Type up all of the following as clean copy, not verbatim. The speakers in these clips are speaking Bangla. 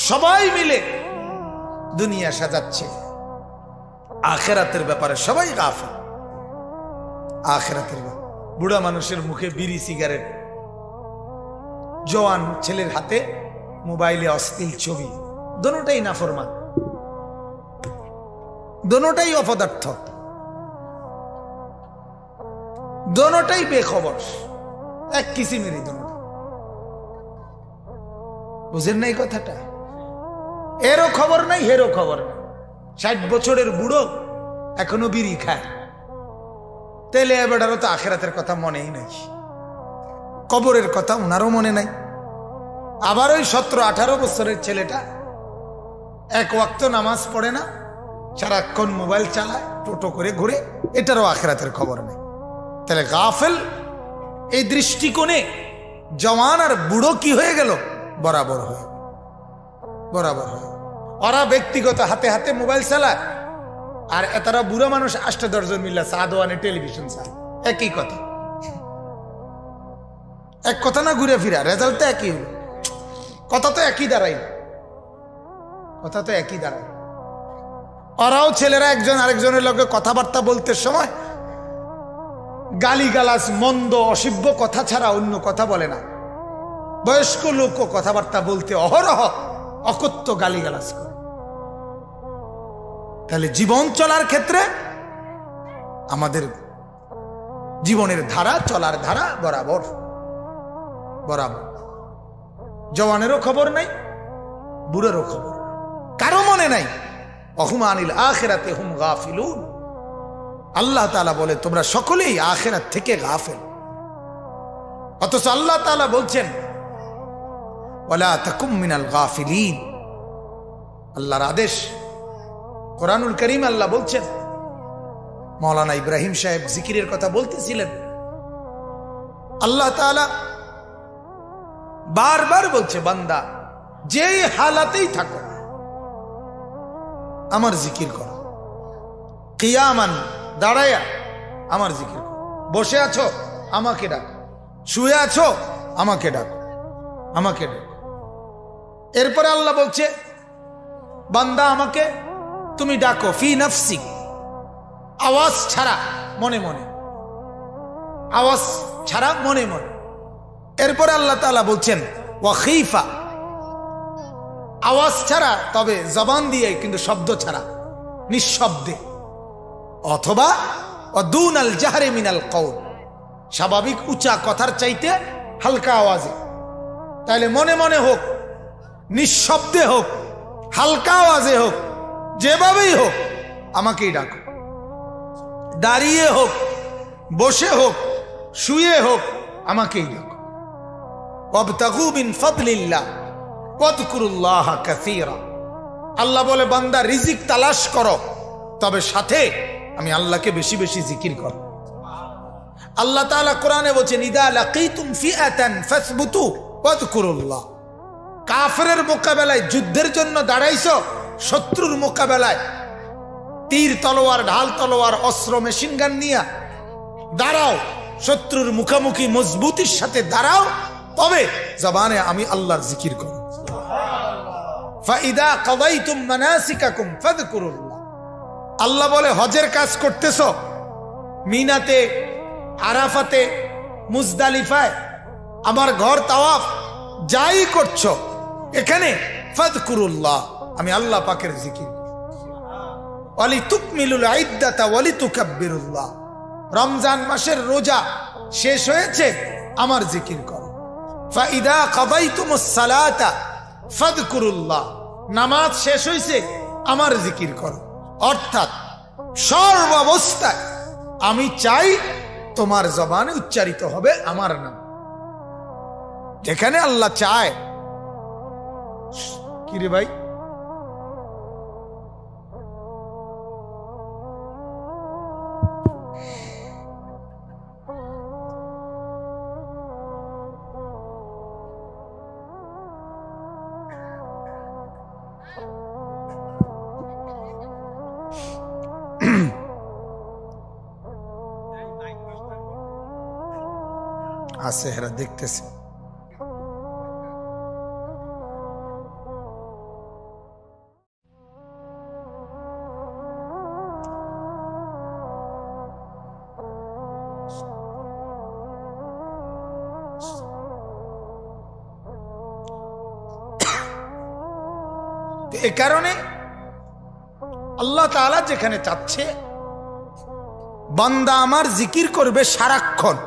সবাই মিলে দুনিয়া সাজাচ্ছে, আখেরাতের ব্যাপারে সবাই গাফেল। আখেরাতের ব্যাপারে বুড়া মানুষের মুখে বিড়ি সিগারেট, জওয়ান ছেলের হাতে মোবাইলে অশ্লীল ছবি, দোনোটাই নাফরমান, দোনোটাই অপদার্থ, দোনোটাই বেখবর, এক কিসিমেরই দোনোটা। বুঝেন না এই কথাটা? এরও খবর নাই, হেরও খবর নাই। 60 বছরের বুড়ো এখনো বিড়ি খায়, তেলে এবারও তো আখেরাতের কথা মনেই নাই, কবরের কথা ওনারও মনে নাই। আবার ওই 17-18 বছরের ছেলেটা এক ওয়াক্ত নামাজ পড়ে না, সারাক্ষণ মোবাইল চালায়, টোটো করে ঘুরে, এটারও আখেরাতের খবর নেই। তাহলে গাফেল এই দৃষ্টিকোণে জওয়ান আর বুড়ো কি হয়ে গেল? বরাবর হয়ে, বরাবর হয়ে। ওরা ব্যক্তিগত হাতে হাতে মোবাইল চালায়, আর তারা বুড়া মানুষ 8-10 জন মিল্লা সাদওয়ানে টেলিভিশন চায়। একই কথা, এক কথা না ঘুরে ফিরা, রেজাল্ট তো একই হলো, কথা তো একই দাঁড়াই, কথা তো একই দাঁড়ায়। ওরাও ছেলেরা একজন আরেকজনের লগে কথাবার্তা বলতে সময় গালিগালাজ, মন্দ অসভ্য কথা ছাড়া অন্য কথা বলে না। বয়স্ক লোকও কথাবার্তা বলতে অহরহ অকথ্য গালিগালাজ করে। তাহলে জীবন চলার ক্ষেত্রে আমাদের জীবনের ধারা, চলার ধারা বরাবর বরাবর। জওয়ানেরও খবর নাই, বুড়েরও খবর, কারো মনে নাই। অহুম আনিল আখিরাতে হুম গাফিলুন। আল্লাহ তাআলা বলে তোমরা সকলেই আখিরাত থেকে গাফেল। অথচ আল্লাহ তাআলা বলছেন ওয়ালা তাকুম মিনাল গাফিলিন। আল্লাহর আদেশ, কোরআনুল কারীম আল্লাহ বলছেন। মাওলানা ইব্রাহিম সাহেব জিকিরের কথা বলতেছিলেন। আল্লাহ তাআলা বারবার বলছে, বান্দা যেই হালাতেই থাকো আমার জিকির করো। কিয়ামান, দাঁড়ায়া আমার জিকির করো। বসে আছো আমাকে ডাকো, শুয়ে আছো আমাকে ডাকো, আমাকে ডাকো। এরপরে আল্লাহ বলছে, বান্দা আমাকে তুমি ডাকো ফি নাফসিক, আওয়াজ ছাড়া মনে মনে, আওয়াজ ছাড়া মনে মনে। এরপরে আল্লাহ তাআলা বলছেন ওয়া খিফা, আওয়াজ ছাড়া তবে জবান দিয়ে, কিন্তু শব্দ ছাড়া, নিঃশব্দে। অথবা দুনাল জাহরি মিনাল কওল, স্বাভাবিক উঁচা কথার চাইতে হালকা আওয়াজে। তাইলে মনে মনে হোক, নিঃশব্দে হোক, হালকা আওয়াজে হোক, যেভাবেই হোক আমাকেই ডাকো। দাঁড়িয়ে হোক, বসে হোক, শুয়ে হোক আমাকেই ডাকো। ওয়াবতাগু মিন ফাদলিল্লাহ ওয়াযকুরুল্লাহ কাসীরা। আল্লাহ বলে বান্দা রিজিক তালাশ করো, তবে সাথে আমি আল্লাহকে বেশি বেশি জিকির করো। আল্লাহ তাআলা কোরআনে বলেছেন ইদা লাকিতুম ফিআতান ফাসবুতু ওয়াযকুরুল্লাহ। কাফেরের মোকাবেলায়, যুদ্ধের জন্য দাঁড়াইছো, শত্রুর মোকাবেলায় তীর তলোয়ার, ঢাল তলোয়ার, অস্ত্র, মেশিন গান নিয়ে দাঁড়াও, শত্রুর মুখোমুখি মজবুতির সাথে দাঁড়াও, তবে জবানে আমি আল্লাহর জিকির করো। ফাইদা কাদাইতুম মানাসিকাকুম ফাযকুরুল্লাহ। আল্লাহ বলে হজের কাজ করতেছো, মিনাতে, আরাফাতে, মুজদালিফায়, আমার ঘর তাওয়াফ যাই করছো, এখানে ফাযকুরুল্লাহ, আমি আল্লাহ পাকের জিকির। ওয়ালি তুকমিলুল ইদ্দাতা ওয়ালি তুকাব্বিরুল্লাহ। রমজান মাসের রোজা শেষ হয়েছে, আমার জিকির করো। ফাইদা কাদাইতুমুস সালাতা ফাযকুরুল্লাহ। নামাজ শেষ হয়েছে, আমার জিকির করো। অর্থাৎ সর্বাবস্থায় আমি চাই তোমার জবানে উচ্চারিত হবে আমার নাম। যেখানে আল্লাহ চায়, কি রে ভাই, আছে হেরা দেখতেছে। এ কারণে আল্লাহ তাআলা যেখানে চাচ্ছে বান্দা আমার জিকির করবে সারাক্ষণ,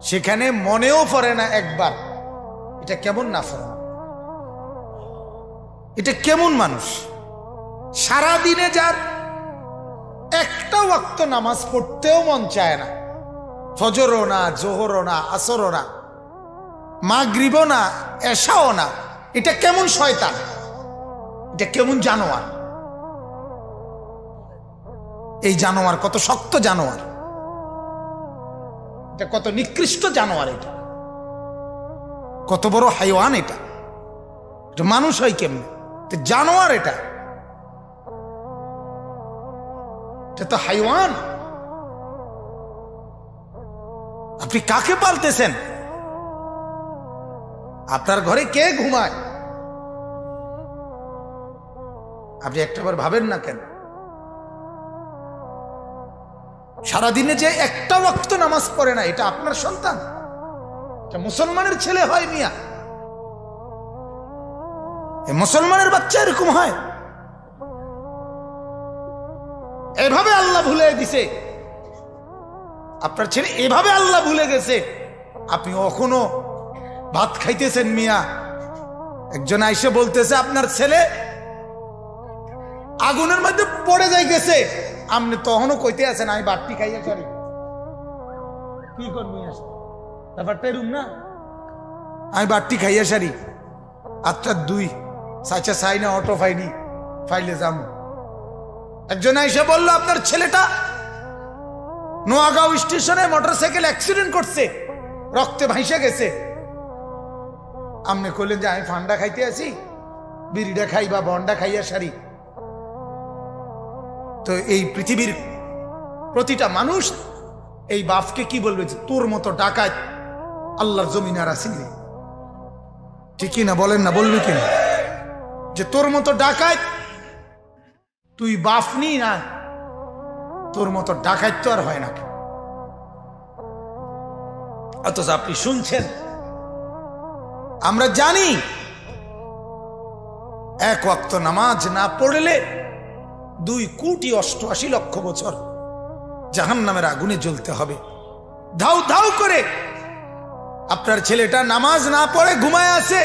সেখানে মনেও পড়ে না একবার এটা কেমন নাফরমান, এটা কেমন মানুষ। সারাদিনে যার একটা ওয়াক্ত নামাজ পড়তেও মন চায় না, ফজরও না, জোহরও না, আসরও না, মাগরিবও না, এশাও না, এটা কেমন শয়তান, এটা কেমন জানোয়ার। এই জানোয়ার কত শক্ত জানোয়ার, এটা কত নিকৃষ্ট জানোয়ার, এটা কত বড় হাইওয়ান, এটা মানুষ হয় কেমন, জানোয়ার, এটা তো হাইওয়ান। আপনি কাকে পালতেছেন? আপনার ঘরে কে ঘুমায়? আপনি একটাবার ভাবেন না কেন? সারাদিনে যে একটা ওয়াক্ত নামাজ পড়ে না, এটা আপনার সন্তান, এটা মুসলমানের ছেলে হয় মিয়া, মুসলমানের বাচ্চা এরকম হয়। এভাবে আল্লাহ ভুলে দিছে আপনার ছেলে, এভাবে আল্লাহ ভুলে গেছে। আপনি এখনো ভাত খাইতেছেন মিয়া। একজন আইসে বলতেছে আপনার ছেলে আগুনের মধ্যে পড়ে যাই গেছে, আপনি তখনও কইতে আছেন আমি বাটটি খাইয়া সারি। কি করবি ব্যাপারটা এরকম না, আমি বাটটি খাইয়া সারি। আচ্ছা দুই সাইচা চাই না, অটো পাইনি, ফাইলে যাম। একজন আইসা বললো আপনার ছেলেটা নোয়াগাঁও স্টেশনে মোটরসাইকেল অ্যাক্সিডেন্ট করছে, রক্তে ভাইসে গেছে। আপনি কইলেন যে আমি ফান্ডা খাইতে আছি, বিড়িটা খাই বা বন্ডা খাইয়া সারি। তো এই পৃথিবীর প্রতিটা মানুষ এই বাপকে কি বলবে, যে তোর মতো ডাকাত আল্লাহর জমিন আর আসিনি। ঠিকই না বলেন না, বলবে কিনা যে তোর মতো ডাকাত তুই বাপনি না, তোর মতো ডাকাত তো আর হয় না। অথচ আপনি শুনছেন, আমরা জানি এক ওয়াক্ত নামাজ না পড়লে 2,88,00,000 বছর জাহান্নামের আগুনে জ্বলতে হবে। ধাউ ধাউ করে আপনার ছেলেটা নামাজ না পড়ে ঘুমায় আছে,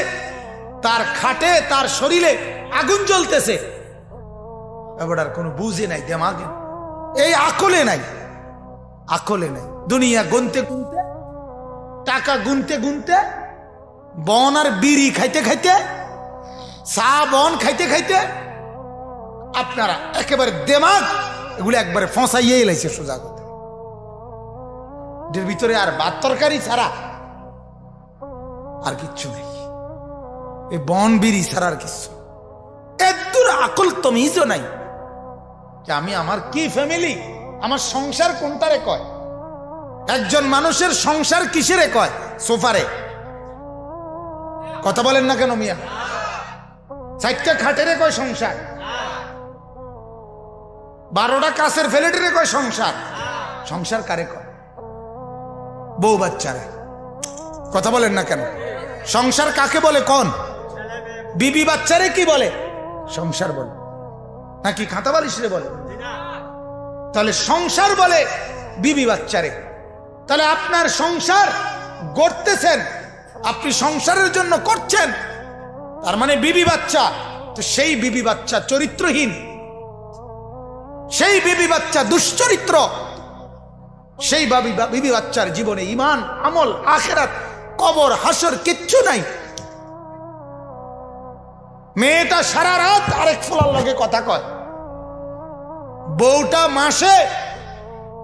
তার খাটে তার শরীরে আগুন জ্বলতেছে, এবার আর কোনো বুঝে নাই, দেমাগে এই আকলে নাই, আকলে নাই। দুনিয়া গুনতে গুনতে, টাকা গুনতে গুনতে, বন আর বিড়ি খাইতে খাইতে, চা বন খাইতে খাইতে আপনারা একেবারে দেমাগ এগুলো একবারে ফসাইয়ে লাইছে সোজা কথা। এর ভিতরে আর ভাত তরকারি ছাড়া আর কিচ্ছু নেই, এই বন বিড়ি ছাড়া আর কিচ্ছু। এদুর আকল তমিজও নাই যে আমি আমার কি ফ্যামিলি, আমার সংসার কোনটারে কয়। একজন মানুষের সংসার কিসেরে কয়? সোফারে। কথা বলেন না কেন মিয়া? 4টা খাটেরে কয় সংসার, 12টা কাছের ফ্ল্যাটেরে কয় সংসার। সংসার কারে কয়? বউ বাচ্চারে। কথা বলেন না কেন? সংসার কাকে বলে? কোন বিবি বাচ্চারে কি বলে? সংসার বলে, নাকি খাতা বালিশরে বলে? তাহলে সংসার বলে বিবি বাচ্চারে। তাহলে আপনার সংসার গড়তেছেন, আপনি সংসারের জন্য করছেন, তার মানে বিবি বাচ্চা। তো সেই বিবি বাচ্চা চরিত্রহীন, সেই বিবি বাচ্চা দুশ্চরিত্র, সেই বিবি বাচ্চার জীবনে ঈমান, আমল, আখিরাত, কবর, হাসর কিচ্ছু নাই। মেয়েটা সারা রাত আরেক ফলার লগে কথা কয়, বউটা মাসে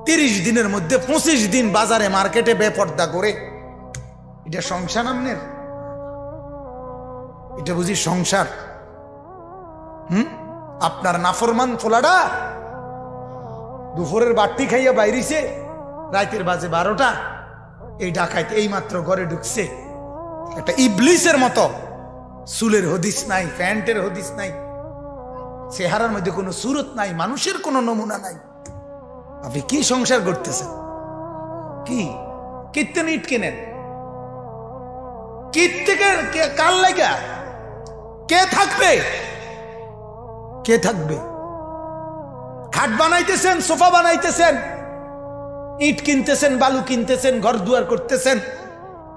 30 দিনের মধ্যে 25 দিন বাজারে মার্কেটে বেপর্দা করে। এটা সংসার আমনের? এটা বুঝি সংসার? আপনার নাফরমান ফোলাটা দুপুরের বাট্টি খাইয়া বাইরিছে, রাতের বাজে 12টা, এই ডাকাইত এই মাত্র ঘরে ঢুকছে, একটা ইবলিসের মতো, চুলের হদিস নাই, প্যান্টের হদিস নাই, চেহারার মধ্যে কোনো সুরত নাই, মানুষের কোনো নমুনা নাই। আপনি কি সংসার করতেছেন? কি কীর্তন ইট কেনেন? কীর্তিকে কার লাগা? কে থাকবে? কে থাকবে? খাট বানাইতেছেন, সোফা বানাইতেছেন, ইট কিনতেছেন, বালু কিনতেছেন, ঘর দুয়ার করতেছেন,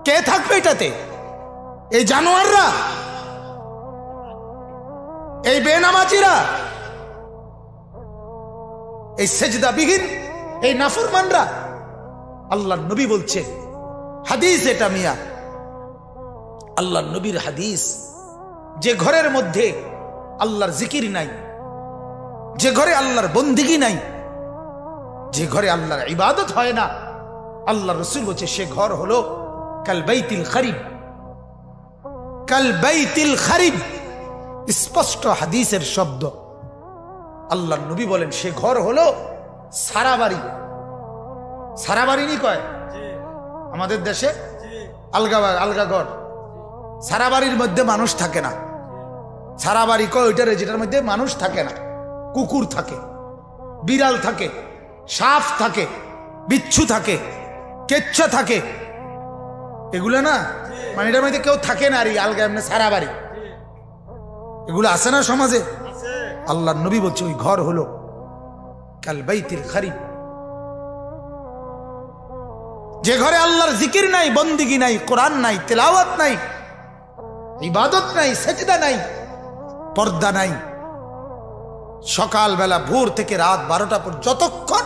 কে থাকবে এটাতে? এই জানোয়াররা, এই বেনামাজিরা, এই সেজদাবিহীন, এই নাফরমানরা। আল্লাহর নবী বলছে, হাদিস এটা মিয়া, আল্লাহর নবীর হাদিস, যে ঘরের মধ্যে আল্লাহর জিকির নাই, যে ঘরে আল্লাহর বন্দিগি নাই, যে ঘরে আল্লাহর ইবাদত হয় না, আল্লাহ রসুল বলছে সে ঘর হলো কাল বাইতিল খারিব, কাল বাইতিল খারিব। স্পষ্ট হাদিসের শব্দ। আল্লাহর নবী বলেন সে ঘর হলো সারা বাড়ি। সারা বাড়ি নি কয় আমাদের দেশে, আলগা আলগা ঘর। সারা বাড়ির মধ্যে মানুষ থাকে না। সারা বাড়ি কয় ওইটারে যেটার মধ্যে মানুষ থাকে না। কুকুর থাকে, বিড়াল থাকে, সাপ থাকে, বিচ্ছু থাকে, কেচ্ছা থাকে, এগুলো না, মানে এটার মধ্যে কেউ থাকে না। আর আলগা এমনি সারা বাড়ি এগুলো আছে না সমাজে। আল্লাহর নবী বলছে ওই ঘর হলো কাল বাইতিল খারিব। যে ঘরে আল্লাহর জিকির নাই, বন্দিগি নাই, কোরআন নাই, তেলাওয়াত নাই, ইবাদত নাই, সেজদা নাই, পর্দা নাই, সকালবেলা ভোর থেকে রাত 12টা পর্যন্ত যতক্ষণ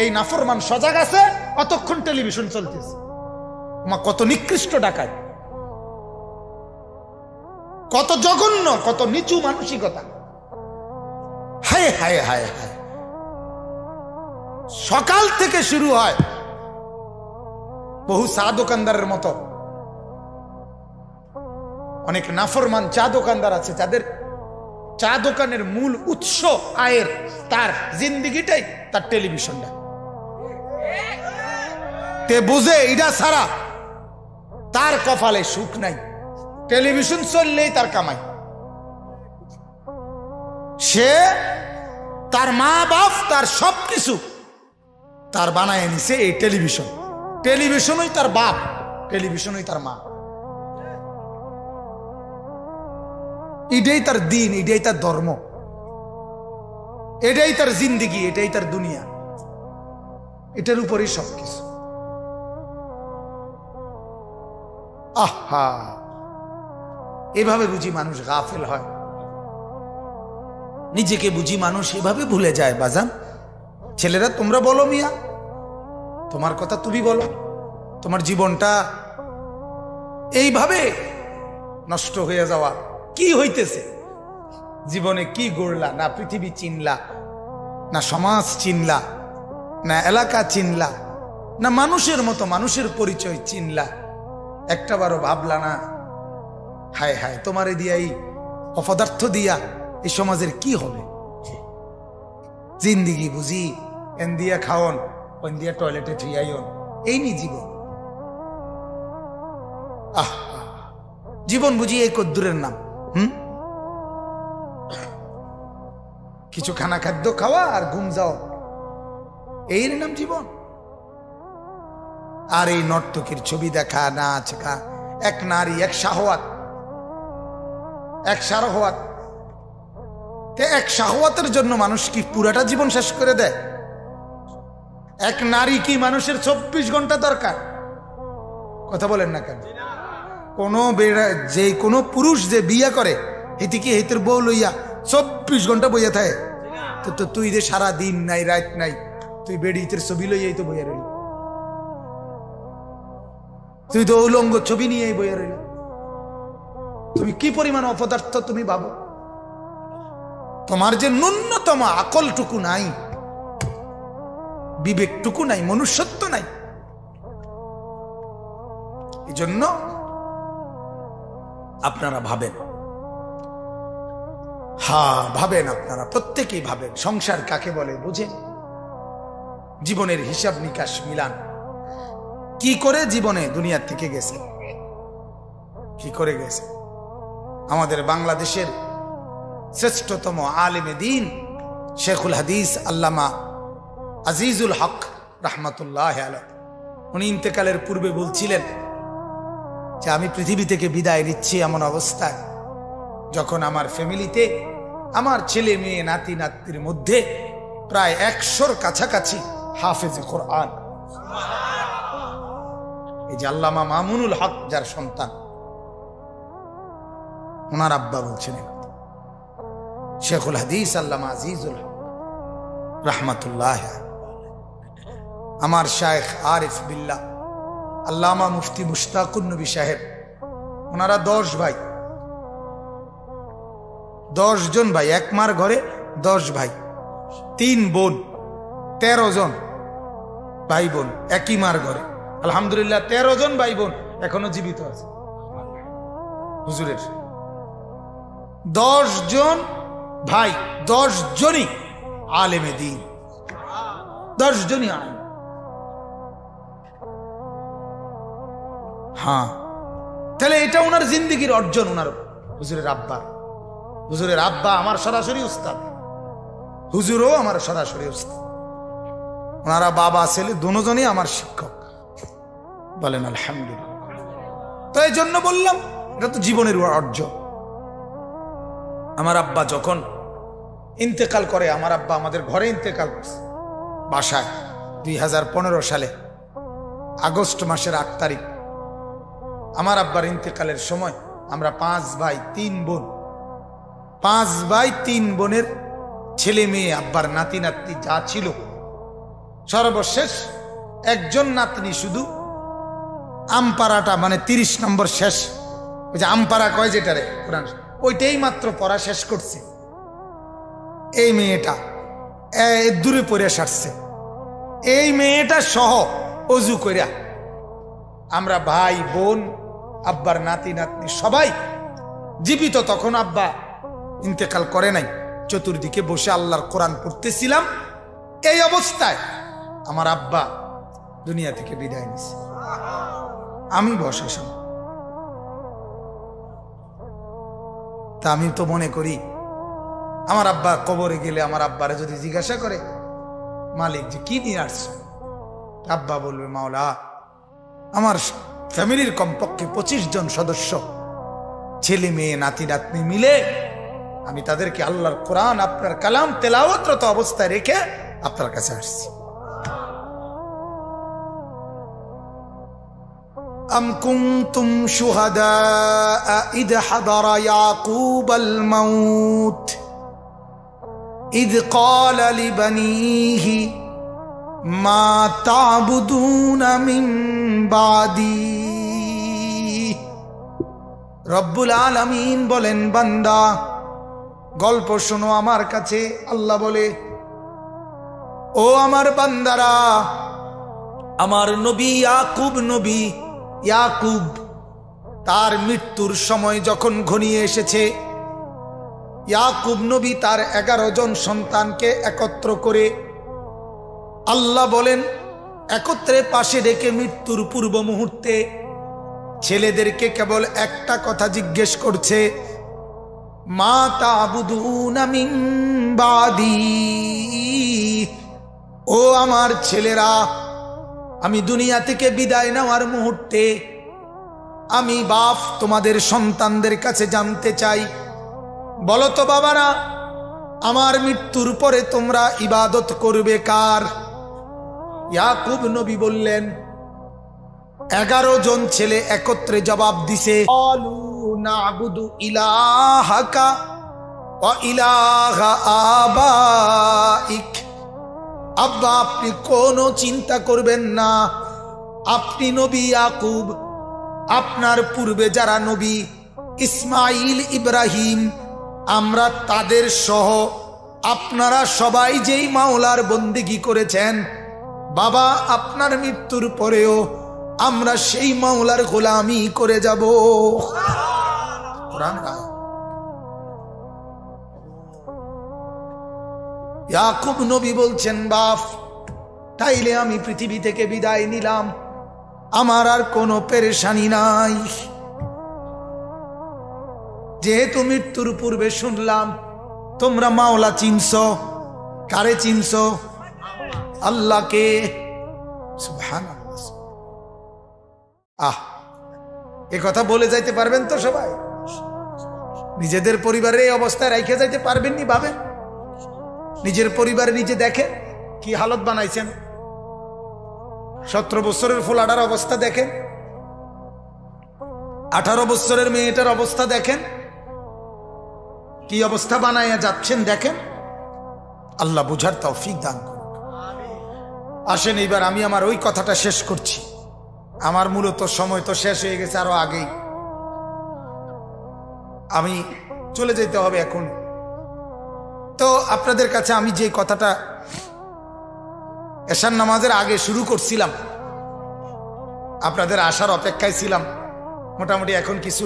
এই নাফরমান সজাগ আছে অতক্ষণ টেলিভিশন চলতেছে। কত নিকৃষ্ট ডাকায়, কত জঘন্য, কত নিচু মানসিকতা। হায় হায় হায় হায়। সকাল থেকে শুরু হয় বহু চা দোকানদারের মতো। অনেক নাফরমান চা দোকানদার আছে যাদের চা দোকানের মূল উৎস আয়ের, তার জিন্দিগিটাই তার টেলিভিশনটা। তে বুঝে এটা ছাড়া তার কপালে সুখ নাই। টেলিভিশন চললেই তার কামাই। সে তার মা বাপ, তার সবকিছু তার বানায় নিছে এই টেলিভিশন। টেলিভিশনই তার বাপ, টেলিভিশনই তার মা। এটাই তার দিন, এটাই তার ধর্ম, এটাই তার জিন্দিগি, এটাই তার দুনিয়া, এটার উপরেই সবকিছু। আহা, এভাবে বুঝি মানুষ গাফেল হয়, নিজেকে বুঝি মানুষ এভাবে ভুলে যায়। বাজান ছেলেরা তোমরা বলো মিয়া, তোমার কথা তুমি বলো। তোমার জীবনটা এইভাবে নষ্ট হয়ে যাওয়া কি হইতেছে? জীবনে কি গড়লা? না পৃথিবী চিনলা, না সমাজ চিনলা, না এলাকা চিনলা, না মানুষের মতো মানুষের পরিচয় চিনলা। একটাবারও ভাবলা না হায় হায় তোমারে দিয়া, এই অপদার্থ দিয়া এই সমাজের কি হবে? জিন্দিগি বুঝি এন দিয়া খাওন, ওন দিয়া টয়লেটে থুইয়াইন, এই নি জীবন। আহ, জীবন বুঝি এই কদ্দুরের নাম। কিছু খানা খাদ্য খাওয়া আর ঘুম যাও, এর নাম জীবন। আর এই নর্তকীর ছবি দেখা, নাচ গা, এক নারী, এক শাহওয়াত, এক শাহওয়াত। এক শাহওয়াতের জন্য মানুষ কি পুরাটা জীবন শেষ করে দেয়? এক নারী কি মানুষের 24 ঘন্টা দরকার? কথা বলেন না কেন? যে কোনো পুরুষ যে বিয়ে করে এটি কি হেতের বউ লইয়া 24 ঘন্টা বইয়া থাকে? তো তুই যে সারা দিন নাই রাত নাই, তুই বেড়িতের ছবি লইয়াই তো বইয়া রইল, তুই তো উলঙ্গ ছবি নিয়েই বইয়া রইল। তুমি কি পরিমাণ অপদার্থ তুমি ভাবো? তোমার যে ন্যূনতম আকলটুকু নাই, বিবেকটুকু নাই, মনুষ্যত্ব নাই। এই জন্য আপনারা ভাবেন, হ্যাঁ ভাবেন, আপনারা প্রত্যেকেই ভাবেন সংসার কাকে বলে বুঝেন, জীবনের হিসাব নিকাশ মিলান। কি করে জীবনে দুনিয়া থেকে গেছে, কি করে গেছে? আমাদের বাংলাদেশের শ্রেষ্ঠতম আলেমে দ্বীন শেখুল হাদিস আল্লামা আজিজুল হক রাহমাতুল্লাহ আলাইহি, উনি ইন্তেকালের পূর্বে বলছিলেন যে আমি পৃথিবী থেকে বিদায় নিচ্ছি এমন অবস্থায় যখন আমার ফ্যামিলিতে আমার ছেলে মেয়ে নাতি নাতির মধ্যে প্রায় 100-র কাছাকাছি হাফেজে কোরআন। এই যে আল্লামা মামুনুল হক যার সন্তান, ওনার আব্বা বলছেন, শেখুল হাদিস আল্লামা আজিজুল হক রাহমাতুল্লাহ, আমার শায়েখ আরিফ বিল্লাহ আল্লামা মুফতি মুশতাকুন নবী সাহেব, ওনারা 10 ভাই, 10 জন ভাই, এক মার ঘরে 10 ভাই, 3 বোন, 13 জন ভাই বোন একই মার ঘরে। আলহামদুলিল্লাহ 13 জন ভাই বোন এখনো জীবিত আছে। হুজুরের 10 জন ভাই, 10 জনই আলেমে দ্বীন, 10 জনই আলেম। হ্যাঁ, তাহলে এটা ওনার জিন্দেগির অর্জন। ওনার হুজুরের আব্বা আমার সরাসরি উস্তাদ, হুজুরও আমার সরাসরি উস্তাদ। ওনারা বাবা ছেলে দুজনই আমার শিক্ষক। বলেন আলহামদুলিল্লাহ। তো এই জন্য বললাম এটা তো জীবনের অর্জন। আমার আব্বা যখন ইন্তেকাল করে, আমার আব্বা আমাদের ঘরে ইন্তেকাল করছে বাসায় 2015 সালে আগস্ট মাসের 8 তারিখ। আমার আব্বার ইন্তেকালের সময় আমরা 5 ভাই 3 বোন, 5 ভাই 3 বোনের ছেলে মেয়ে, আব্বার নাতি নাতনি যা ছিল, সর্বশেষ একজন নাতনি শুধু আমপারাটা, মানে 30 নম্বর শেষ, ওই যে আমপারা কয় যেটারে কোরআন, ওইটাই মাত্র পড়া শেষ করছে। এই মেয়েটা দূরে পড়ে সারছে। এই মেয়েটা সহ অজু কইরা আমরা ভাই বোন, আব্বার নাতি নাতনি সবাই জীবিত। তখন আব্বা ইন্তেকাল করে নাই। চতুর্দিকে বসে আল্লাহর কোরআন পড়তেছিলাম। এই অবস্থায় আমার আব্বা দুনিয়া থেকে বিদায় নিছে। আমি বসা সব, তা আমি তো মনে করি আমার আব্বা কবরে গেলে আমার আব্বারে যদি জিজ্ঞাসা করে মালিক যে কি নিয়ে আসছো, আব্বা বলবে মাওলা আমার ফ্যামিলির কমপক্ষে 25 জন সদস্য, ছেলে মেয়ে নাতি নাতনি মিলে আমি তাদেরকে আল্লাহর কোরআন আপনার কালাম তেলাওয়াতরত অবস্থায় রেখে আপনার কাছে আসছি। আম কুনতুম শুহাদা ইদ হাদারা ইয়াকুবাল মাউত ইদ ক্বালা লিবানিহি মা তা'বুদুনা মিন বাদি। রব্বুল আলামিন বলেন, বান্দা গল্প শোনো আমার কাছে। আল্লাহ বলে, ও আমার বান্দারা, আমার নবী ইয়াকুব তার মৃত্যুর সময় যখন ঘনিয়ে এসেছে, ইয়াকুব নবী তার 11 জন সন্তানকে একত্র করে আল্লাহ বলেন একত্রে পাশে রেখে মৃত্যুর পূর্ব মুহূর্তে ছেলেদেরকে কেবল একটা কথা জিজ্ঞেস করছে, মা তা'বুদুনা মিন বাদি। ও আমার ছেলেরা, আমি দুনিয়া থেকে বিদায় নেওয়ার মুহূর্তে আমি বাপ তোমাদের সন্তানদের কাছে জানতে চাই, বলো তো বাবারা, আমার মৃত্যুর পরে তোমরা ইবাদত করবে কার? ইয়াকুব নবী বললেন, 11 জন ছেলে একত্রে জবাব দিছে, আলু না'বুদু ইলাহাকা ওয়া ইলাহা আবাইক। আব্বা আপনি কোনো চিন্তা করবেন না, আপনি নবী ইয়াকুব, আপনার পূর্বে যারা নবী ইসমাইল ইব্রাহিম, আমরা তাদের সহ আপনারা সবাই যেই মাওলার বন্দেগী করেছেন, বাবা আপনার মৃত্যুর পরেও আমরা সেই মাওলার গোলামি করে যাব। ইয়াকুব নবী বলছেন, বাপ তাইলে আমি পৃথিবী থেকে বিদায় নিলাম, আমার আর কোনো পেরেশানি নাই। যেহেতু মৃত্যুর পূর্বে শুনলাম তোমরা মাওলা চিনছ, কারে চিনছ? আল্লাহকে। সুবহানাল্লাহ। এ কথা বলে যাইতে পারবেন তো সবাই? নিজেদের পরিবারের এই অবস্থায় রেখে যাইতে পারবেন নি? ভাবেন, নিজের পরিবারে নিজে দেখে কি হালত বানাইছেন। 17 বছরের ফোলাটার অবস্থা দেখেন, 18 বছরের মেয়েটার অবস্থা দেখেন, কি অবস্থা বানাইয়া যাচ্ছেন দেখেন। আল্লাহ বুঝার তৌফিক দান করুন। আসেন এইবার আমি আমার ওই কথাটা শেষ করছি। আমার মূলত সময় তো শেষ হয়ে গেছে আরো আগেই, আমি চলে যেতে হবে এখন। তো আপনাদের কাছে আমি যে কথাটা এশার নামাজের আগে শুরু করছিলাম, আপনাদের আসার অপেক্ষায় ছিলাম। মোটামুটি এখন কিছু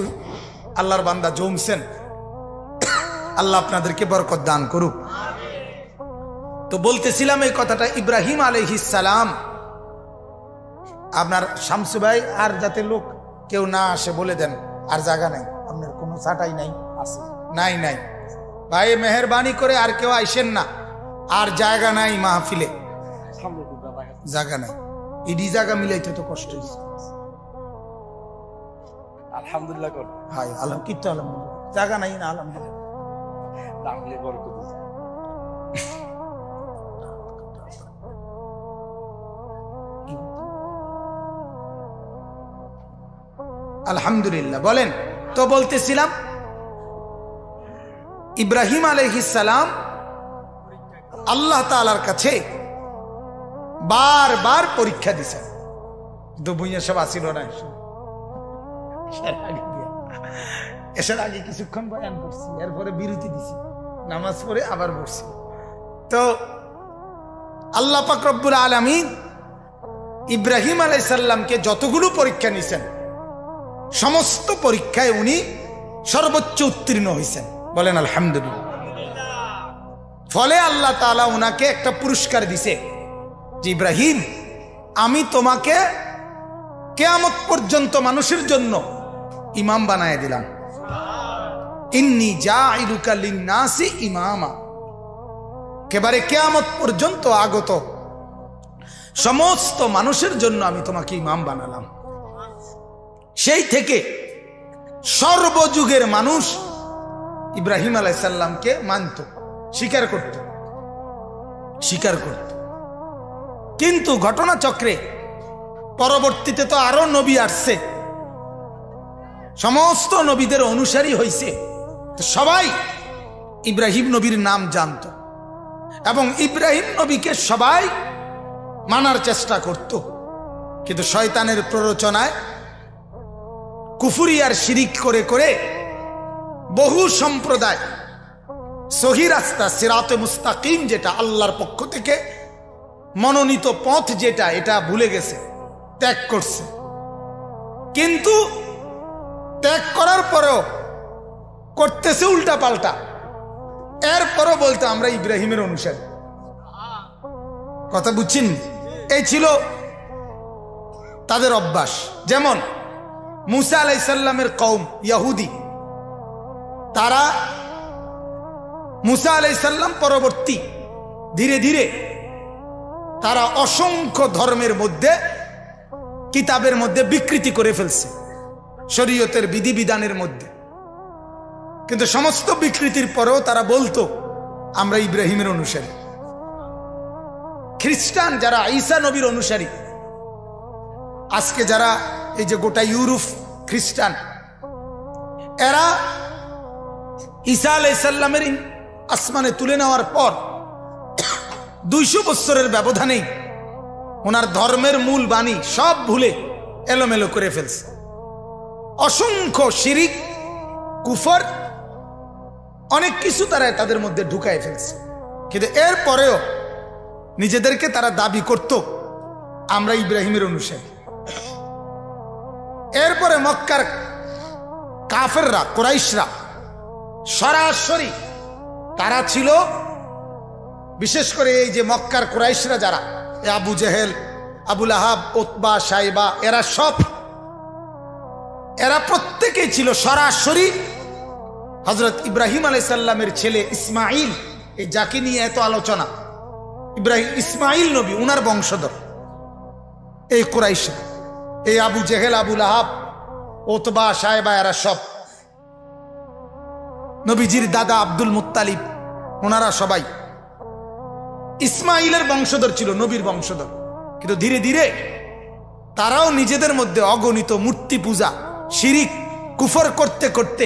আল্লাহর বান্দা জমছেন, আল্লাহ আপনাদেরকে বরকত দান করুক। তো বলতেছিলাম এই কথাটা, ইব্রাহিম আলাইহিস সালাম, আপনার শামসু ভাই আর যাতে লোক কেউ না আসে বলে দেন, আর জায়গা নাই, আপনার কোনো ছাটাই নাই, আছে নাই নাই ভাই মেহরবানি করে আর কেউ আইসেন না, আর জায়গা নাই মাহফিলে, জায়গা নাই। ইডি জায়গা মিলাইতে তো কষ্ট হয়েছে। আলহামদুলিল্লাহ কর, হাই আলম কিত্ত আলহামদুলিল্লাহ, জায়গা নাই না আলহামদুলিল্লাহ। আলহামদুলিল্লাহ বলেন। তো বলতেছিলাম ইব্রাহিম আলাইহিস সালাম আল্লাহ তাআলার কাছে বারবার পরীক্ষা দিছেন। দুবুইয়া সব আসিল না, এসার আগে কিছুক্ষণ বয়ান করছি, এরপরে বিরতি দিছি, নামাজ পড়ে আবার বসছি। তো আল্লাহ পাক রব্বুল আলামিন ইব্রাহিম আলাইহিস সালামকে যতগুলো পরীক্ষা নিছেন, সমস্ত পরীক্ষায় উনি সর্বোচ্চ উত্তীর্ণ হয়েছেন। বলেন আলহামদুলিল্লাহ। ফলে আল্লাহ তাআলা উনাকে একটা পুরস্কার দিছে যে ইব্রাহিম, আমি তোমাকে কিয়ামত পর্যন্ত মানুষের জন্য ইমাম বানায় দিলাম। ইন্নী জাইলুকা লিন্নাসি ইমামা, একেবারে কিয়ামত পর্যন্ত আগত সমস্ত মানুষের জন্য আমি তোমাকে ইমাম বানালাম। সেই থেকে সর্বযুগের মানুষ ইব্রাহিম আলাইহিস সালামকে মানত, স্বীকার করত। কিন্তু ঘটনা চক্রে পরবর্তীতে তো আরো নবী আসছে, সমস্ত নবীদের অনুসারী হইছে, সবাই ইব্রাহিম নবীর নাম জানত এবং ইব্রাহিম নবীকে সবাই মানার চেষ্টা করত। কিন্তু শয়তানের প্ররোচনায় কুফরি আর শিরিক করে করে বহু সম্প্রদায় সহি রাস্তা সিরাতে মুস্তাকিম, যেটা আল্লাহর পক্ষ থেকে মনোনীত পথ, যেটা এটা ভুলে গেছে, ত্যাগ করছে। কিন্তু ত্যাগ করার পরেও করতেছে উল্টা পাল্টা, এরপরও বলতে আমরা ইব্রাহিমের অনুসারী। কথা বুঝছেন? এই ছিল তাদের অভ্যাস। যেমন মুসা আলাইহিস সালামের কওম ইহুদি, তারা মুসা আলাইহিস সালাম পরবর্তী ধীরে ধীরে তারা অসংখ্য ধর্মের মধ্যে, কিতাবের মধ্যে বিকৃতি করে ফেলছে, শরীয়তের বিধিবিধানের মধ্যে। কিন্তু সমস্ত বিকৃতির পরেও তারা বলতো আমরা ইব্রাহিমের অনুসারী। খ্রিস্টান যারা ঈসা নবীর অনুসারী, আজকে যারা এই যে গোটা ইউরোপ খ্রিস্টান, এরা ঈসা আলাইহিস সালামের আসমানে তুলে নেওয়ার পর 200 বছরের ব্যবধানেই ওনার ধর্মের মূল বাণী সব ভুলে এলোমেলো করে ফেলছে। অসংখ্য শিরিক, কুফর, অনেক কিছু তারা তাদের মধ্যে ঢুকায় ফেলছে। কিন্তু এরপরেও নিজেদেরকে তারা দাবি করত আমরা ইব্রাহিমের অনুসারী। এরপরে মক্কার কাফেররা, কুরাইশরা সরাসরি তারা ছিল, বিশেষ করে এই যে মক্কার কুরাইশরা যারা, আবু জেহেল, আবু লাহাব, উতবা, সাইবা, এরা প্রত্যেকেই ছিল সরাসরি হযরত ইব্রাহিম আলাইহিস সালামের ছেলে ইসমাইল, এই যাকে নিয়ে এত আলোচনা, ইব্রাহিম ইসমাইল নবী, উনার বংশধর এই কুরাইশ, এই আবু জেহেল, আবু লাহাব, উতবা, সাইবা, এরা সব। নবীজির দাদা আব্দুল মুত্তালিব, ওনারা সবাই ইসমাইলের বংশধর ছিল, নবীর বংশধর। কিন্তু ধীরে ধীরে তারাও নিজেদের মধ্যে অগণিত মূর্তি পূজা, শিরিক, কুফর করতে করতে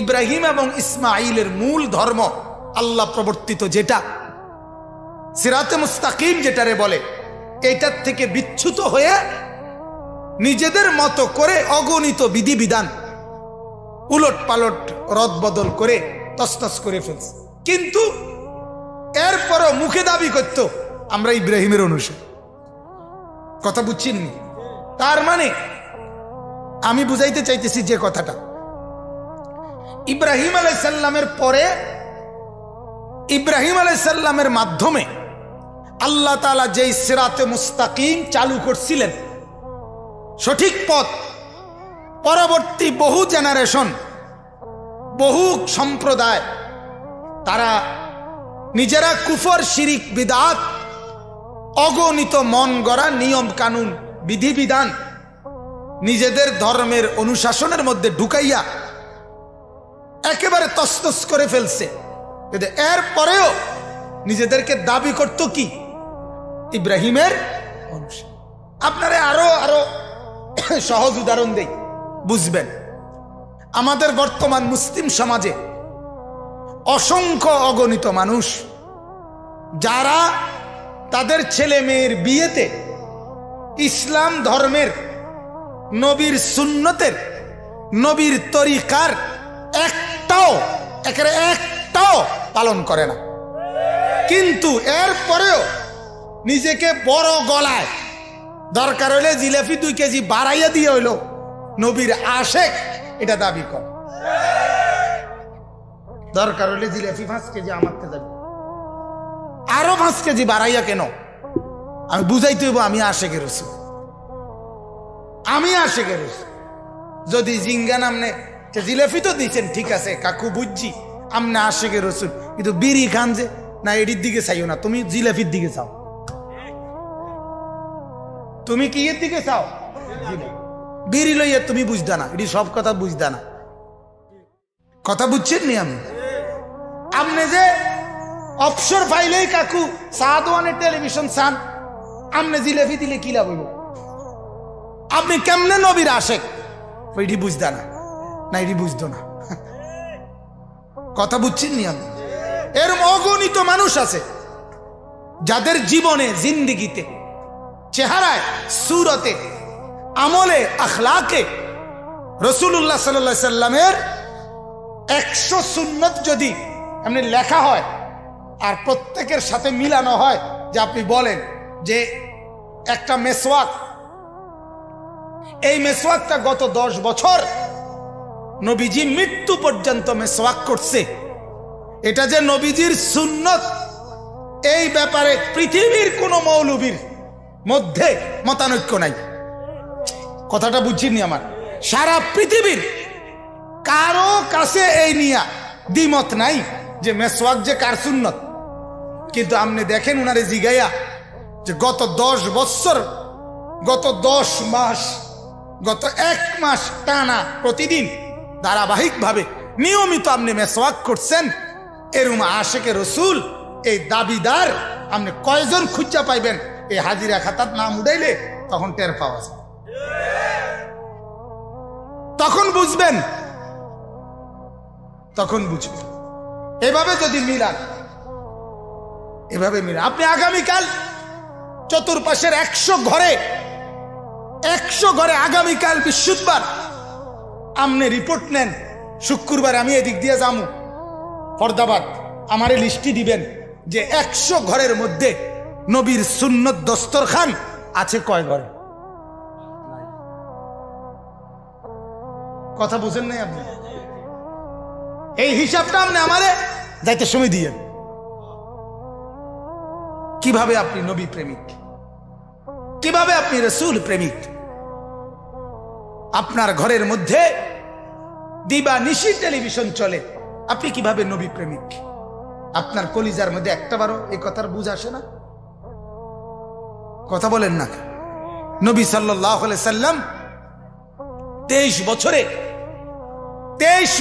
ইব্রাহিম এবং ইসমাইলের মূল ধর্ম আল্লাহ প্রবর্তিত যেটা সিরাতে মুস্তাকিম যেটারে বলে, এইটার থেকে বিচ্যুত হয়ে নিজেদের মতো করে অগণিত বিধিবিধান উলট পালট রদবদল করে তছনছ করে ফেলছে। কিন্তু এরপরও মুখে দাবি করত আমরা ইব্রাহিমের অনুসারী। কথা বুঝছেন? তার মানে আমি বুঝাইতে চাইতেছি যে কথাটা, ইব্রাহিম আলাইহিস সালামের পরে, ইব্রাহিম আলাইহিস সালামের মাধ্যমে আল্লাহ তাআলা যেই সিরাতে মুস্তাকিম চালু করছিলেন, সঠিক পথ, পরবর্তী বহু জেনারেশন, বহু সম্প্রদায় তারা নিজেরা কুফর, শিরিক, বিদআত, অগণিত মন গড়া নিয়ম কানুন, বিধিবিধান নিজেদের ধর্মের অনুশাসনের মধ্যে ঢুকাইয়া একেবারে তছনছ করে ফেলছে। কিন্তু এরপরেও নিজেদেরকে দাবি করত কি? ইব্রাহিমের অনুসারী। আপনারা আরো আরো সহজ উদাহরণ দেই, বুঝবেন। আমাদের বর্তমান মুসলিম সমাজে অসংখ্য অগণিত মানুষ যারা তাদের ছেলে মেয়ের বিয়েতে ইসলাম ধর্মের, নবীর সুন্নতের, নবীর তরিকার একটাও পালন করে না। কিন্তু এরপরেও নিজেকে বড় গলায়, দরকার হলে জিলাপি 2 কেজি বাড়াইয়া দিয়ে হইল নবীর আশেক, এটা দাবি করে। দরকার হলে জিলাপি 5 কেজি আমারতে যাবে, আরো 5 কেজি বাড়াইয়া কেন? আমি বুঝাইতে হইব আমি আশেকে রাসূল, আমি আশেকে রাসূল। যদি জিঙ্গা নামনে জিলাপি তো দিচ্ছেন, ঠিক আছে কাকু বুঝছি আমনে আশেকে রাসূল, কিন্তু বিড়ি খান যে না, এটির দিকে চাইও না, তুমি জিলাপির দিকে চাও। তুমি কি এর দিকে চাও? বিড়ি লইয়া তুমি বুঝদা না, এটি সব কথা বুঝদা না। কথা বুঝছেন নি? আপনি যে অবসর পাইলেই কাকু সাদওয়ানের টেলিভিশন চান, আপনি জিলাপি দিলে কি লাভ হইব? আপনি কেমনে নবীর আশেক? এটি বুঝদা না, না এটি বুঝতো না। কথা বুঝছেন নি? এরম অগণিত মানুষ আছে যাদের জীবনে, জিন্দিগিতে, চেহারায়, সুরতে, আমলে, আখলাকে রাসূলুল্লাহ সাল্লাল্লাহু আলাইহি সাল্লামের 100 সুন্নত যদি এমনি লেখা হয় আর প্রত্যেকের সাথে মিলানো হয়, যে আপনি বলেন যে একটা মেসওয়াক, এই মেসওয়াকটা গত 10 বছর নবীজি মৃত্যু পর্যন্ত মেসওয়াক করছে, এটা যে নবীজির সুন্নত, এই ব্যাপারে পৃথিবীর কোন মৌলবীর মধ্যে মতানৈক্য নাই। কথাটা বুঝিনি আমার? সারা পৃথিবীর কারো কাছে এই নিয়া দ্বিমত নাই যে মেসওয়াক যে কার সুন্নত। কিন্তু আপনি দেখেন উনারে জিগাইয়া যে গত 10 বছর, গত 10 মাস, গত 1 মাস টানা প্রতিদিন ধারাবাহিকভাবে নিয়মিত আপনি মেসওয়াক করছেন, এরম আশেকে রসুল এই দাবিদার আপনি কয়জন খুঁজা পাইবেন? এই হাজিরা খাতার নাম উঠাইলে তখন টের পাওয়া যায়, তখন বুঝবেন, তখন বুঝবেন। এভাবে যদি মিলান, এভাবে মিলান, আপনি আগামীকাল চতুর্পাশের 100 ঘরে আগামীকাল বৃহস্পতিবার আপনি রিপোর্ট নেন, শুক্রবার আমি এদিক দিয়ে যাবো ফরদাবাদ, আমারে লিস্টি দিবেন যে 100 ঘরের মধ্যে নবীর সুন্নত দস্তরখান আছে কয় ঘরে? কথা বুঝেন নাই আপনি? এই হিসাবটা আপনি আমারে যাইতে সময় দিয়েন। কিভাবে আপনি নবী প্রেমিক, কিভাবে আপনি রাসূল প্রেমিক? আপনার ঘরের মধ্যে দিবা নিশি টেলিভিশন চলে, আপনি কিভাবে নবী প্রেমিক? আপনার কলিজার মধ্যে একটাবারও এই কথার বুঝ আসে না? কথা বলেন না? নবী সাল্লাল্লাহু আলাইহি সাল্লাম 23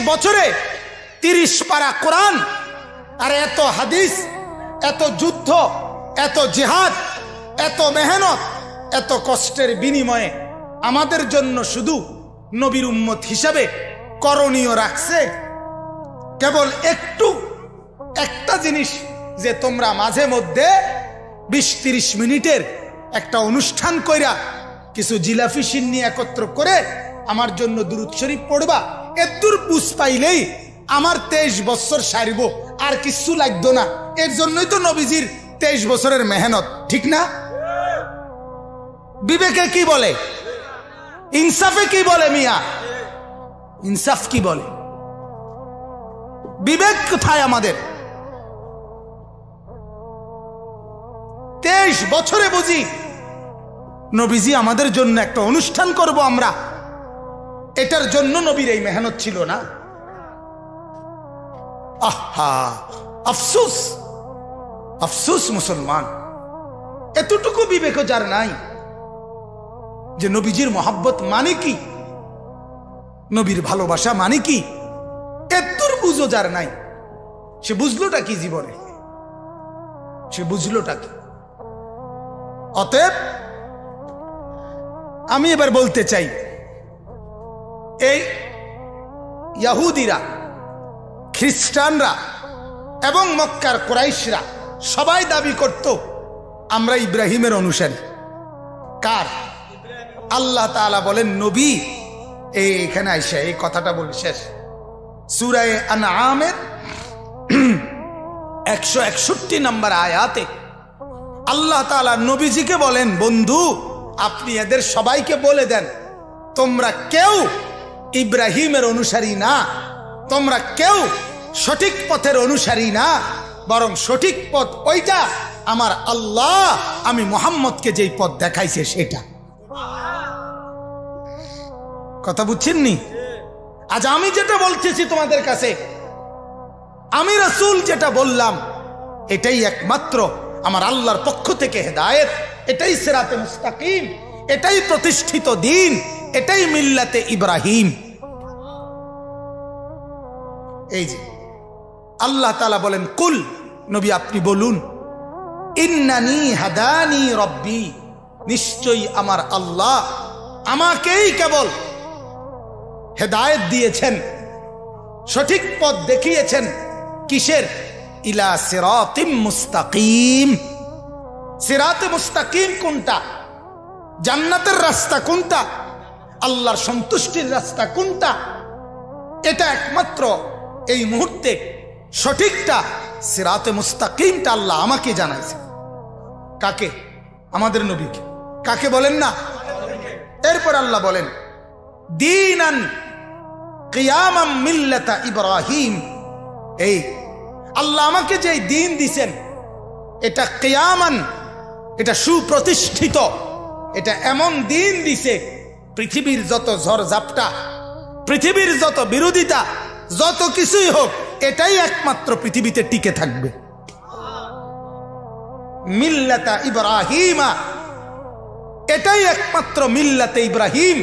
বছরে 30 পারা কোরআন, আর এত হাদিস, এত যুদ্ধ, এত জিহাদ, এত মেহনত, এত কষ্টের বিনিময়ে আমাদের জন্য শুধু নবীর উম্মত হিসাবে করণীয় রাখছে কেবল একটা জিনিস, যে তোমরা মাঝে মধ্যে 20-30 মিনিটের একটা অনুষ্ঠান কইরা কিছু জিলাফি সিন্নি একত্র করে আমার জন্য দুরূদ শরীফ পড়বা। এদুর বুঝ পাইলেই আমার 23 বছর সারিব, আর কিছু লাগতো না। এর জন্যই তো নবীজির 23 বছরের মেহনত, ঠিক না? বিবেকে কি বলে? ইনসাফে কি বলে? মিয়া ইনসাফ কি বলে? বিবেক কোথায় আমাদের? 23 বছরে বুঝি নবীজি আমাদের জন্য একটা অনুষ্ঠান করব আমরা, এটার জন্য নবীর এই মেহনত ছিল না? আহা, আফসোস, আফসোস মুসলমান, এতটুকু বিবেক যার নাই যে নবীজির মহব্বত মানে কি, নবীর ভালোবাসা মানে কি, এতর বুঝো যার নাই। সে বুঝলোটা কি জীবনে? সে বুঝলোটা কি? অতএব আমি এবার বলতে চাই, এই ইহুদিরা, খ্রিস্টানরা এবং মক্কার কুরাইশরা সবাই দাবি করত আমরা ইব্রাহিমের অনুসারী। কার? আল্লাহ তাআলা বলেন নবী, এখানে আইসা এই কথাটা বলি শেষ। সূরা আনআমের 161 নম্বর আয়াতে আল্লাহ তাআলা নবীজিকে বলেন, বন্ধু আপনি এদের সবাইকে বলে দেন, তোমরা কেউ ইব্রাহিমের অনুসারী না, তোমরা কেউ সঠিক পথের অনুসারী না, বরং সঠিক পথ ওইটা আমার আল্লাহ আমি মুহাম্মদকে যেই পথ দেখাইছে সেটা। কথা বুঝছেননি? আজ আমি যেটা বলতেছি তোমাদের কাছে, আমি রাসূল যেটা বললাম, এটাই একমাত্র আমার আল্লাহর পক্ষ থেকে হেদায়েত, এটাই সিরাতে মুস্তাকিম, এটাই প্রতিষ্ঠিত দ্বীন, এটাই মিল্লাতে ইব্রাহিম। এই যে আল্লাহ তাআলা বলেন, কুল, নবী আপনি বলুন, ইন্নানি হাদানি রব্বি, নিশ্চয়ই আমার আল্লাহ আমাকেই কেবল হেদায়েত দিয়েছেন, সঠিক পথ দেখিয়েছেন। কিসের? ইলা সিরাতিম মুস্তাকিম। সিরাতে মুস্তাকিম কোনটা? জান্নাতের রাস্তা কোনটা? আল্লাহর সন্তুষ্টির রাস্তা কোনটা? এটা একমাত্র এই মুহূর্তে সঠিকটা সিরাতে মুস্তাকিমটা আল্লাহ আমাকে জানাইছে। কাকে? আমাদের নবীকে। কাকে বলেন না? এরপর আল্লাহ বলেন, দীনান কিয়ামাম মিল্লাতা ইব্রাহিম। এই আল্লাহ আমাকে যে দ্বীন দিছেন, এটা কিয়ামান, এটা সুপ্রতিষ্ঠিত, এটা এমন দ্বীন দিছে, পৃথিবীর যত ঝড় ঝাপটা, পৃথিবীর যত বিরোধিতা, যত কিছুই হোক, এটাই একমাত্র পৃথিবীতে টিকে থাকবে। মিল্লাতা ইব্রাহিমা, এটাই একমাত্র মিল্লাতে ইব্রাহিম,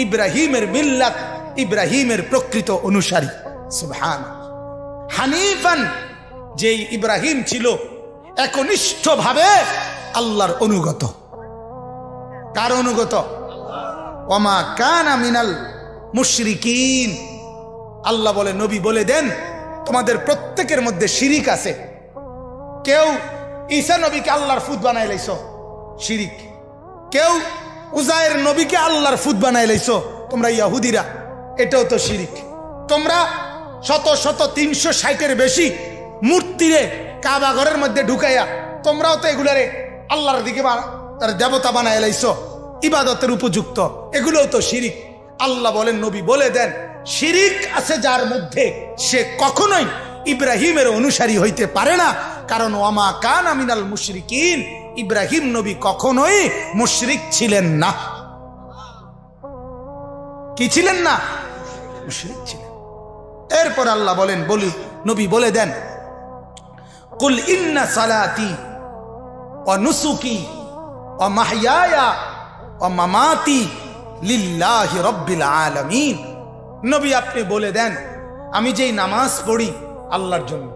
ইব্রাহিমের মিল্লাত, ইব্রাহিমের প্রকৃত অনুসারী। সুবহান। হানিফান, যেই ইব্রাহিম ছিল একনিষ্ঠভাবে আল্লাহর অনুগত। কার অনুগত? ওমা কানা মিনাল মুশরিকিন। আল্লাহ বলে, নবী বলে দেন, তোমাদের প্রত্যেকের মধ্যে শিরিক আছে। কেউ ঈসা নবীকে আল্লাহর ফুত বানাই লাইছো, শিরিক। কেউ উজায়ের নবীকে আল্লাহর ফুত বানাই লাইছো, তোমরা ইহুদিরা, এটাও তো শিরিক। তোমরা শত শত 360-এর বেশি মূর্তিরে কাবা ঘরের মধ্যে ঢুকাইয়া তোমরাও তো এগুলারে আল্লাহর দিকে দেবতা বানাই লাইছো, ইবাদতের উপযুক্ত, এগুলোও তো শিরিক। আল্লাহ বলেন, নবী বলে দেন, শিরিক আছে যার মধ্যে, সে কখনোই ইব্রাহিমের অনুসারী হইতে পারে না। কারণ ওয়ামা কানা মিনাল মুশরিকিন, ইব্রাহিম নবী কখনোই মুশরিক ছিলেন না। কি ছিলেন না? মুশরিক ছিলেন। এরপর আল্লাহ বলেন, বলি নবী বলে দেন, কুল ইন্না সালাতি ওয়া নুসুকি ওয়া মাহইয়ায়া ওয়া মামাতি লিল্লাহি রাব্বিল আলামিন। নবী আপনি বলে দেন, আমি যেই নামাজ পড়ি আল্লাহর জন্য,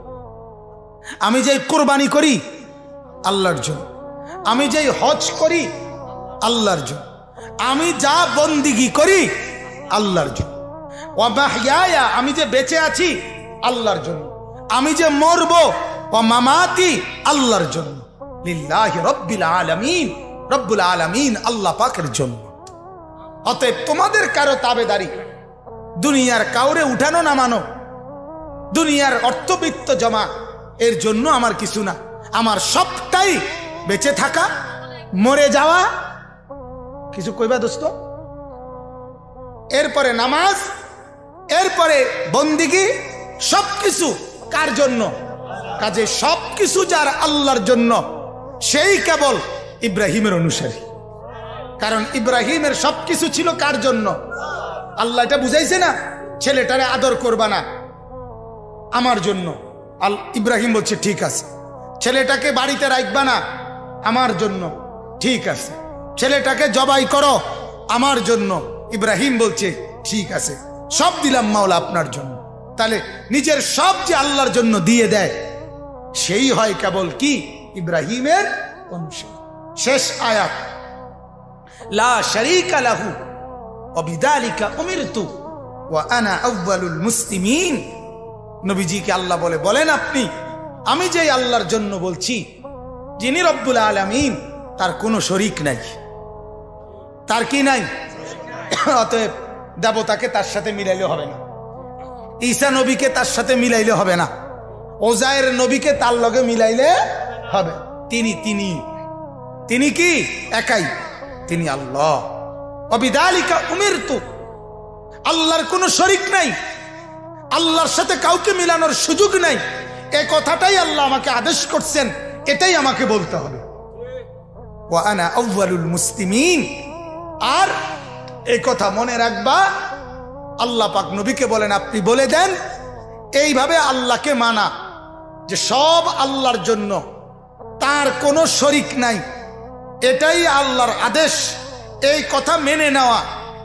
আমি যেই কোরবানি করি আল্লাহর জন্য, আমি যেই হজ করি আল্লাহর জন্য, আমি যা বন্দিগি করি আল্লাহর জন্য, ওয়া মাহইয়ায়া আমি যে বেঁচে আছি আল্লাহর জন্য, আমি যে মরব ওয়া মামাতি আল্লাহর জন্য, লিল্লাহি রাব্বিল আলামিন, রব্বুল আলামিন আল্লাহ পাকের জন্য। অতএব তোমাদের কারো তাবেদারি, দুনিয়ার কাউরে উঠানো নামানো, দুনিয়ার অর্থবিত্ত জমা, এর জন্য আমার কিছু না। আমার সবটাই বেঁচে থাকা, মরে যাওয়া। কিছু কইবা দোস্ত? এরপরে নামাজ, এরপরে বন্দিগি, সবকিছু কার জন্য? কাজে সবকিছু যার আল্লাহর জন্য, সেই কেবল ইব্রাহিমের অনুসারী। কারণ ইব্রাহিমের সবকিছু ছিল কার জন্য? আল্লাহ এটা বুঝাইছে না, ছেলেটারে আদর করবা না আমার জন্য। ইব্রাহিম বলছে ঠিক আছে। ছেলেটাকে বাড়িতে রাখবা না আমার জন্য, ঠিক আছে। ছেলেটাকে জবাই করো আমার জন্য, ইব্রাহিম বলছে ঠিক আছে, সব দিলাম মাওলা আপনার জন্য। তাহলে নিজের সব যে আল্লাহর জন্য দিয়ে দেয়, সেই হয় কেবল কি? ইব্রাহিমের অনুসারী। শেষ আয়াত, লা শারীকা লাহু ওয়া বিযালিকা উমিরতু ওয়া আনা আউয়ালুল মুসলিমিন। নবীজিকে আল্লাহ বলেন আপনি, আমি যে আল্লাহর জন্য বলছি, যিনি রব্বুল আলামিন, তার কোনো শরীক নাই। তার কি নাই? অতএব দেবতাকে তার সাথে মিলাইলে হবে না, ঈসা নবীকে তার সাথে মিলাইলে হবে না, ওজায়ের নবীকে তার লগে মিলাইলে হবে। তিনি কি? একাই, তিনি আল্লাহ। অবিদালিকা উমিরতু, আল্লাহর কোনো শরীক নাই, আল্লাহর সাথে কাউকে মিলানোর সুযোগ নাই। এই কথাটাই আল্লাহ আমাকে আদেশ করছেন, এটাই আমাকে বলতে হবে। ওয়া আনা আউয়ালুল মুসলিমিন। আর এই কথা মনে রাখবা, আল্লাহ পাক নবীকে বলেন আপনি বলে দেন এইভাবে আল্লাহকে মানা, যে সব আল্লাহর জন্য, তার কোনো শরীক নাই, এটাই আল্লাহর আদেশ। এই কথা মেনে নেওয়া,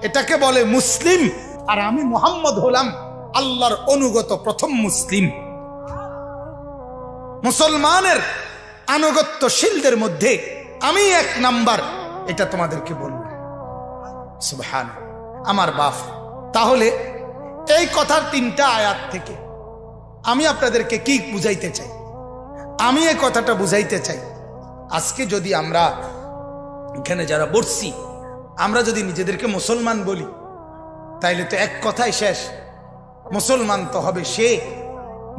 এটাকে বলে মুসলিম। আর আমি মুহাম্মদ হলাম আল্লাহর অনুগত প্রথম মুসলিম। মুসলমানের আনুগত্যশীলদের মধ্যে আমি 1 নাম্বার, এটা তোমাদেরকে বলব। সুবহান আমার বাপ। তাহলে এই কথার 3টা আয়াত থেকে আমি আপনাদেরকে কি বুঝাইতে চাই? আমি এই কথাটা বুঝাইতে চাই, আজকে যদি আমরা এখানে যারা বসছি, আমরা যদি নিজেদেরকে মুসলমান বলি, তাইলে তো এক কথাই শেষ। মুসলমান তো হবে সে,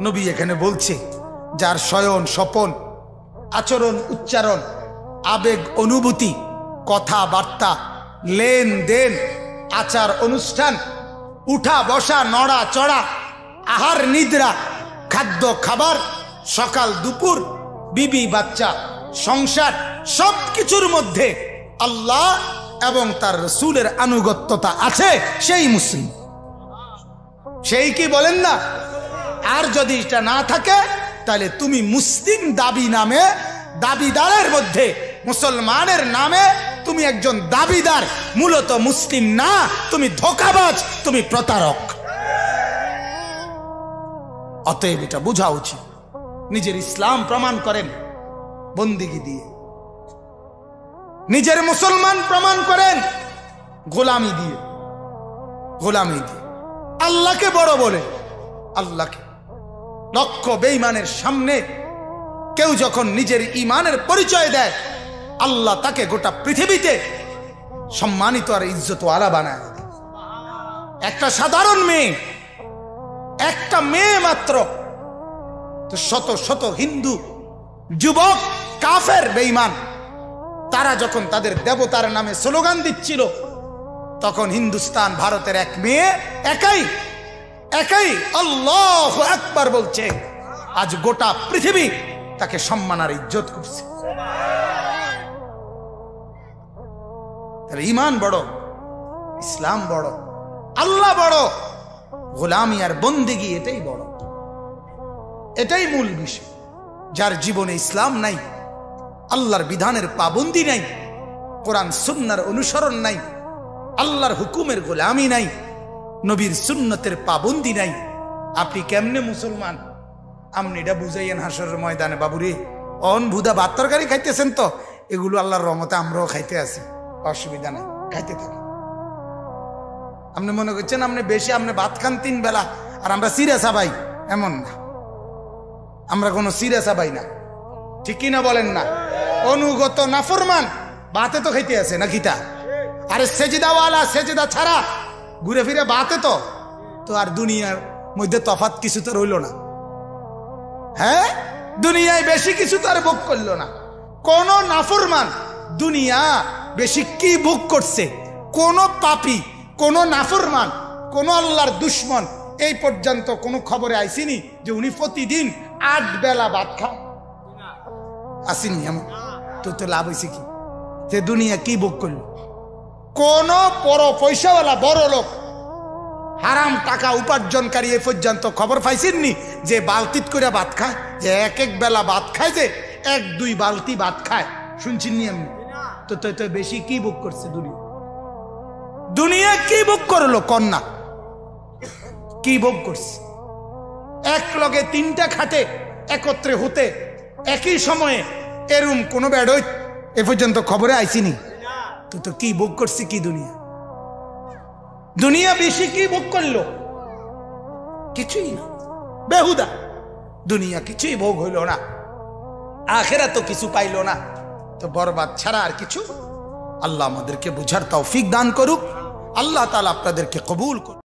নবী এখানে বলছে, যার শয়ন স্বপন, আচরণ উচ্চারণ, আবেগ অনুভূতি, কথাবার্তা, লেনদেন, আচার অনুষ্ঠান, উঠা বসা, নড়া চড়া, আহার নিদ্রা, খাদ্য খাবার, সকাল দুপুর, বিবি বাচ্চা, সংসার, সব কিছুর মধ্যে আল্লাহ এবং তার রাসূলের আনুগত্যতা আছে, সেই মুসলিম। সেই কি বলেন না? আর যদি এটা না থাকে, তাহলে তুমি মুসলিম দাবি নামে, দাবিদারের মধ্যে, মুসলমানের নামে তুমি একজন দাবিদার, মূলত মুসলিম না, তুমি ধোঁকাবাজ, তুমি প্রতারক। অতএব এটা বোঝা উচিত। নিজের ইসলাম প্রমাণ করেন বন্দিগি দিয়ে, নিজের মুসলমান প্রমাণ করেন গোলামি দিয়ে। আল্লাহকে বড় বলে, আল্লাহকে। লক্ষ বেঈমানের সামনে কেউ যখন নিজের ঈমানের পরিচয় দেয়, আল্লাহ তাকে গোটা পৃথিবীতে সম্মানিত আর ইজ্জত আলা বানায়। একটা সাধারণ মেয়ে, একটা মেয়ে মাত্র, তো শত শত হিন্দু যুবক কাফের বেঈমান, তারা যখন তাদের দেবতার নামে স্লোগান দিচ্ছিল, তখন হিন্দুস্তান ভারতের এক মেয়ে একাই আল্লাহু আকবার বলছে। আজ গোটা পৃথিবী তাকে সম্মান আর ইজ্জত করছে। ঈমান বড়, ইসলাম বড়, আল্লাহ বড়, গোলামি আর বন্দেগী এটাই বড়, এটাই মূল বিষয়। যার জীবনে ইসলাম নাই, আল্লাহর বিধানের পাবন্দি নাই, কোরআন সুন্নাহর অনুসরণ নাই, আল্লাহর হুকুমের গোলামি নাই, নবীর সুন্নতের পাবন্দি নাই, আপনি কেমনে মুসলমান আপনি এটা বুঝাইয়েন হাসরের ময়দানে, বাবুরে অন ভুদা ভাত তরকারি খাইতেছেন তো, এগুলো আল্লাহর রহমতে আমরাও খাইতে আছি, অসুবিধা নেই, খাইতে থাকি। আপনি মনে করছেন আপনি বেশি, আপনি ভাত খান 3 বেলা আর আমরা সিরা সাবাই, এমন না, আমরা কোনো সিরা সাবাই না, ঠিক কিনা বলেন না? অনুগত নাফরমান ভাতে তো খাইতে আছে না কিটা? আরে সেজদাওয়ালা সেজদা ছাড়া ঘুরে ফিরে ভাতে তো আর দুনিয়ার মধ্যে তফাৎ কিছু তো রইল না। হ্যাঁ, দুনিয়ায় বেশি কিছু তো আর ভোগ করলো না। কোন নাফরমান দুনিয়া বেশি কি ভোগ করছে? কোন পাপী, কোন নাফরমান, কোন আল্লাহর দুশ্মন এই পর্যন্ত কোন খবরে আইসিনি যে উনি প্রতিদিন 8 বেলা ভাত খান? আসেনি এমন। তো লাভ হয়েছে কি? যে দুনিয়া কি ভোগ করলো? কোন বড় পয়সাওয়ালা বড় লোক হারাম টাকা উপার্জনকারী এ পর্যন্ত খবর পাইছেননি যে বালতিত করে ভাত খায়, যে এক বেলা ভাত খায়, যে 1-2 বালতি ভাত খায়? শুনছেননি আমি? তো বেশি কি ভোগ করছে দুনিয়া? দুনিয়া কি ভোগ করলো? কন্যা কি ভোগ করছে? এক লগে 3টা খাটে একত্রে হতে একই সময়ে এরম কোনো বেড়ই এ পর্যন্ত খবরে আইসিনি। তো কি ভোগ করছে কি দুনিয়া? দুনিয়া বেশি কি ভোগ করলো? কিছুই না, বেহুদা। দুনিয়া কিছুই ভোগ হইল না, আখেরাত তো কিছু পাইল না, তো বরবাদ ছাড়া আর কিছু। আল্লাহ আমাদেরকে বুঝার তৌফিক দান করুক। আল্লাহ তাআলা আপনাদেরকে কবুল করুক।